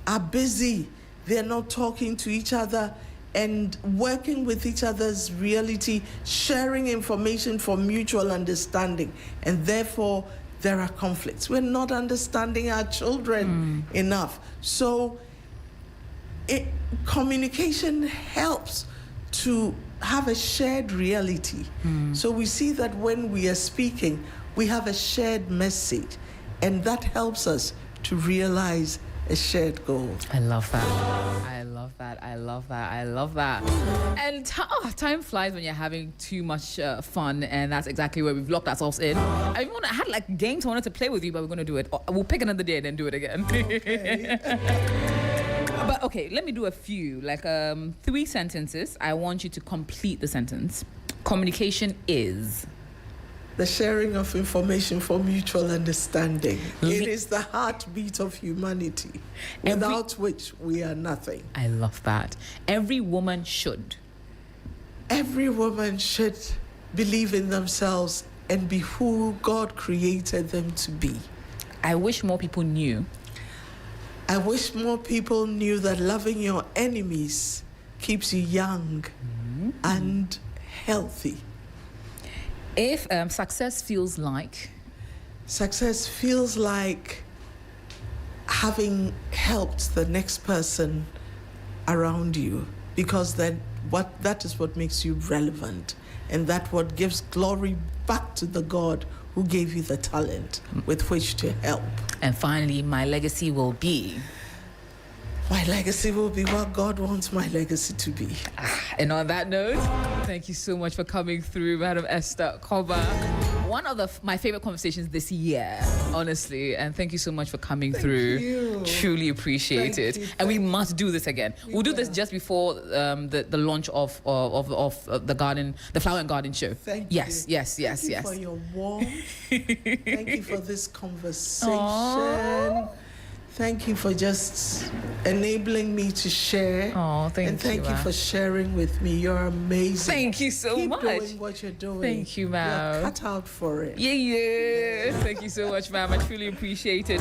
are busy. They're not talking to each other and working with each other's reality, sharing information for mutual understanding. And therefore, there are conflicts. We're not understanding our children enough. So communication helps to have a shared reality. So we see that when we are speaking, we have a shared message, and that helps us to realize a shared goal. I love that. I love that. I love that. I love that. And time flies when you're having too much fun, and that's exactly where we've locked ourselves in. I had like games I wanted to play with you, but we're going to do it. We'll pick another day and then do it again. Okay. But okay, let me do a few, like 3 sentences. I want you to complete the sentence. Communication is... The sharing of information for mutual understanding. It is the heartbeat of humanity, without which we are nothing. I love that. Every woman should. Every woman should believe in themselves and be who God created them to be. I wish more people knew. I wish more people knew that loving your enemies keeps you young and healthy. If success feels like... Success feels like having helped the next person around you, because then that is what makes you relevant, and that what gives glory back to the God who gave you the talent with which to help. And finally, my legacy will be... My legacy will be what God wants my legacy to be. And on that note, thank you so much for coming through, Madam Esther Cobbah. One of my favorite conversations this year, honestly. And thank you so much for coming through. You. Truly appreciate Thank it. you. And we must do this again. We'll do this will. just before the launch of the Flower and Garden show. Thank yes, you. Yes. Thank you for your warmth. Thank you for this conversation. Thank you for just enabling me to share. Oh, thank you. And thank you Ma. for sharing with me. You're amazing. Thank you so Keep much. doing what you're doing. Thank you, ma'am. You're cut out for it. Yeah. Thank you so much, ma'am. I truly appreciate it.